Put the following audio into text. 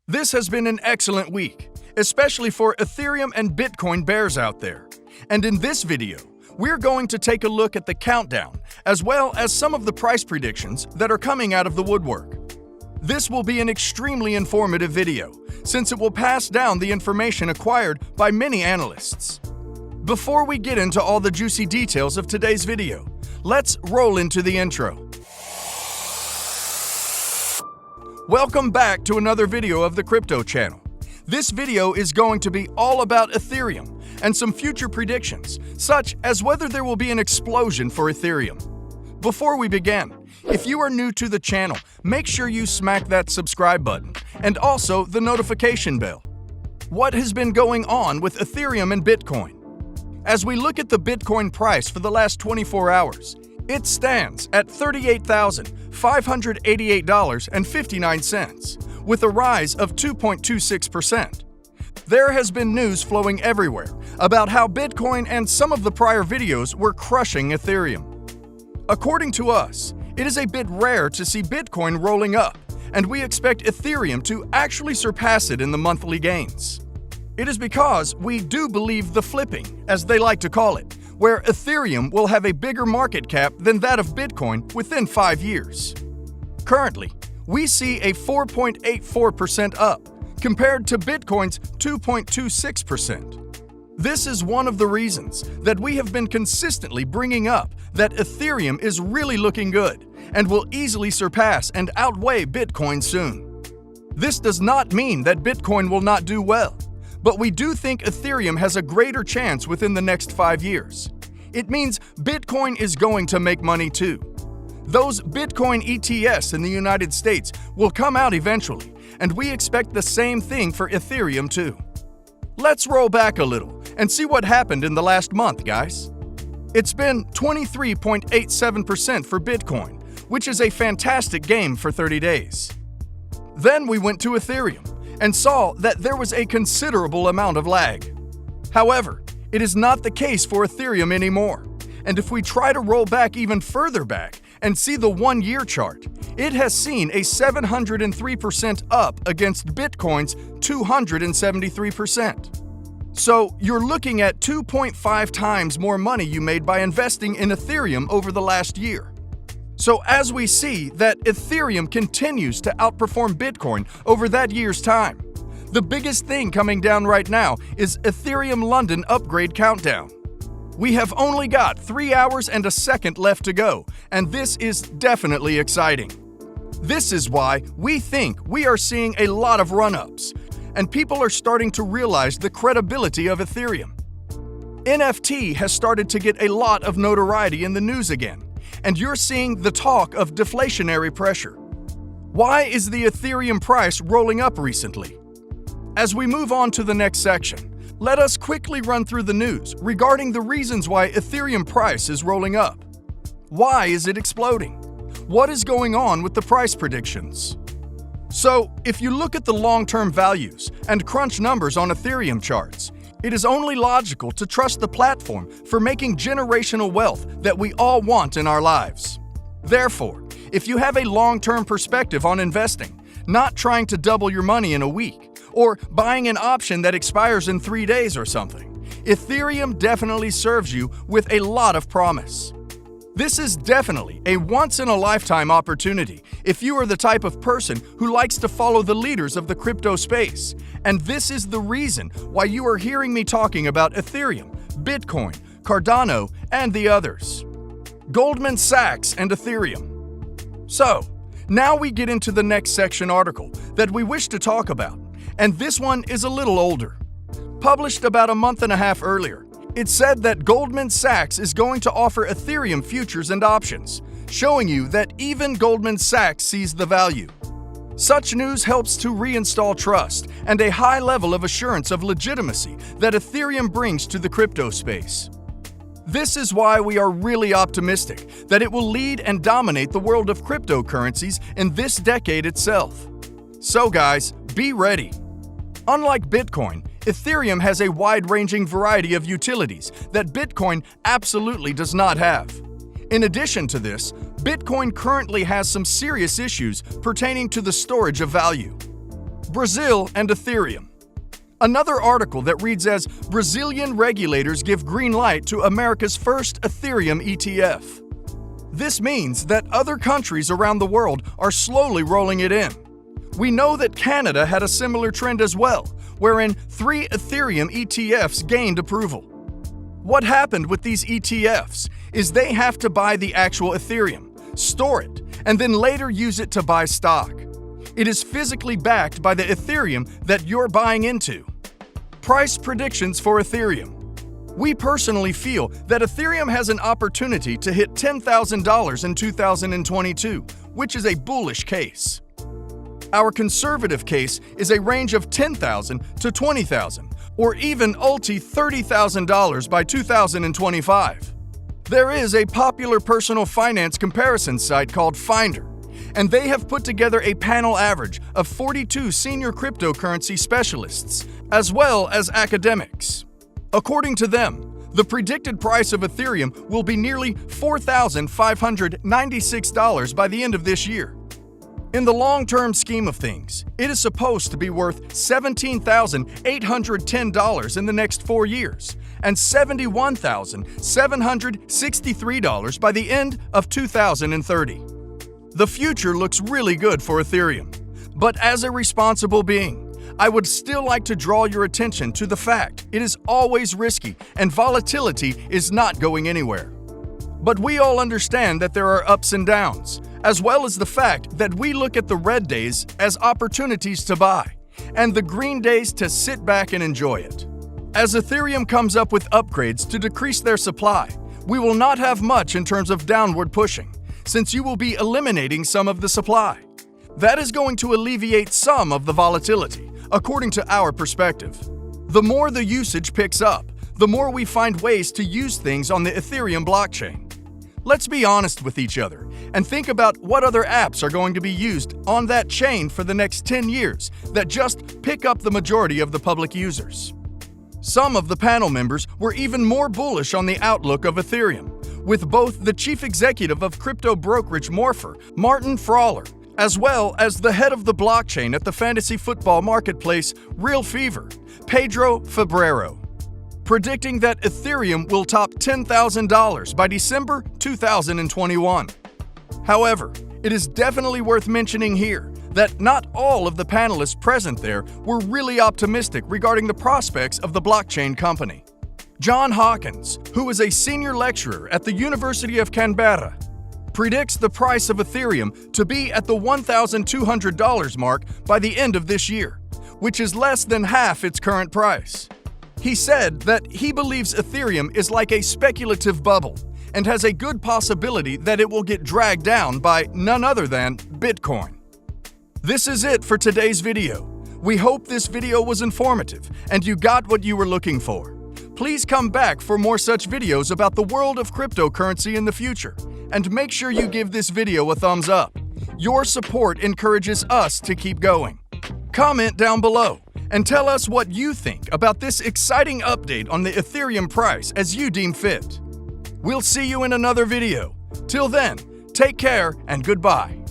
This has been an excellent week, especially for Ethereum and Bitcoin bears out there. And in this video, we're going to take a look at the countdown, as well as some of the price predictions that are coming out of the woodwork. This will be an extremely informative video, since it will pass down the information acquired by many analysts. Before we get into all the juicy details of today's video, let's roll into the intro. Welcome back to another video of the Crypto Channel. This video is going to be all about Ethereum and some future predictions, such as whether there will be an explosion for Ethereum. Before we begin, if you are new to the channel, make sure you smack that subscribe button and also the notification bell. What has been going on with Ethereum and Bitcoin? As we look at the Bitcoin price for the last 24 hours, it stands at $38,588.59, with a rise of 2.26%. There has been news flowing everywhere about how Bitcoin and some of the prior videos were crushing Ethereum. According to us, it is a bit rare to see Bitcoin rolling up, and we expect Ethereum to actually surpass it in the monthly gains. It is because we do believe the flipping, as they like to call it, where Ethereum will have a bigger market cap than that of Bitcoin within 5 years. Currently, we see a 4.84% up, compared to Bitcoin's 2.26%. This is one of the reasons that we have been consistently bringing up that Ethereum is really looking good and will easily surpass and outweigh Bitcoin soon. This does not mean that Bitcoin will not do well, but we do think Ethereum has a greater chance within the next 5 years. It means Bitcoin is going to make money too. Those Bitcoin ETFs in the United States will come out eventually, and we expect the same thing for Ethereum too. Let's roll back a little and see what happened in the last month, guys. It's been 23.87% for Bitcoin, which is a fantastic gain for 30 days. Then we went to Ethereum and saw that there was a considerable amount of lag. However, it is not the case for Ethereum anymore, and if we try to roll back even further back and see the 1-year chart, it has seen a 703% up against Bitcoin's 273%. So you're looking at 2.5 times more money you made by investing in Ethereum over the last year. So as we see that Ethereum continues to outperform Bitcoin over that year's time, the biggest thing coming down right now is Ethereum London upgrade countdown. We have only got 3 hours and a second left to go, and this is definitely exciting. This is why we think we are seeing a lot of run-ups, and people are starting to realize the credibility of Ethereum. NFT has started to get a lot of notoriety in the news again, and you're seeing the talk of deflationary pressure. Why is the Ethereum price rolling up recently? As we move on to the next section, let us quickly run through the news regarding the reasons why Ethereum price is rolling up. Why is it exploding? What is going on with the price predictions? So, if you look at the long-term values and crunch numbers on Ethereum charts, it is only logical to trust the platform for making generational wealth that we all want in our lives. Therefore, if you have a long-term perspective on investing, not trying to double your money in a week, or buying an option that expires in 3 days or something, Ethereum definitely serves you with a lot of promise. This is definitely a once-in-a-lifetime opportunity if you are the type of person who likes to follow the leaders of the crypto space, and this is the reason why you are hearing me talking about Ethereum, Bitcoin, Cardano, and the others. Goldman Sachs and Ethereum. So, now we get into the next section article that we wish to talk about, and this one is a little older. Published about a month and a half earlier, it said that Goldman Sachs is going to offer Ethereum futures and options, showing you that even Goldman Sachs sees the value. Such news helps to reinstall trust and a high level of assurance of legitimacy that Ethereum brings to the crypto space. This is why we are really optimistic that it will lead and dominate the world of cryptocurrencies in this decade itself. So guys, be ready. Unlike Bitcoin, Ethereum has a wide-ranging variety of utilities that Bitcoin absolutely does not have. In addition to this, Bitcoin currently has some serious issues pertaining to the storage of value. Brazil and Ethereum. Another article that reads as Brazilian regulators give green light to America's first Ethereum ETF. This means that other countries around the world are slowly rolling it in. We know that Canada had a similar trend as well, wherein 3 Ethereum ETFs gained approval. What happened with these ETFs is they have to buy the actual Ethereum, store it, and then later use it to buy stock. It is physically backed by the Ethereum that you're buying into. Price predictions for Ethereum. We personally feel that Ethereum has an opportunity to hit $10,000 in 2022, which is a bullish case. Our conservative case is a range of $10,000 to $20,000, or even $30,000 by 2025. There is a popular personal finance comparison site called Finder, and they have put together a panel average of 42 senior cryptocurrency specialists, as well as academics. According to them, the predicted price of Ethereum will be nearly $4,596 by the end of this year. In the long-term scheme of things, it is supposed to be worth $17,810 in the next 4 years and $71,763 by the end of 2030. The future looks really good for Ethereum, but as a responsible being, I would still like to draw your attention to the fact it is always risky and volatility is not going anywhere. But we all understand that there are ups and downs, as well as the fact that we look at the red days as opportunities to buy, and the green days to sit back and enjoy it. As Ethereum comes up with upgrades to decrease their supply, we will not have much in terms of downward pushing, since you will be eliminating some of the supply. That is going to alleviate some of the volatility, according to our perspective. The more the usage picks up, the more we find ways to use things on the Ethereum blockchain. Let's be honest with each other and think about what other apps are going to be used on that chain for the next 10 years that just pick up the majority of the public users. Some of the panel members were even more bullish on the outlook of Ethereum, with both the chief executive of crypto brokerage Morpher, Martin Frawler, as well as the head of the blockchain at the fantasy football marketplace Real Fever, Pedro Febrero, predicting that Ethereum will top $10,000 by December 2021. However, it is definitely worth mentioning here that not all of the panelists present there were really optimistic regarding the prospects of the blockchain company. John Hawkins, who is a senior lecturer at the University of Canberra, predicts the price of Ethereum to be at the $1,200 mark by the end of this year, which is less than half its current price. He said that he believes Ethereum is like a speculative bubble and has a good possibility that it will get dragged down by none other than Bitcoin. This is it for today's video. We hope this video was informative and you got what you were looking for. Please come back for more such videos about the world of cryptocurrency in the future, and make sure you give this video a thumbs up. Your support encourages us to keep going. Comment down below and tell us what you think about this exciting update on the Ethereum price as you deem fit. We'll see you in another video. Till then, take care and goodbye.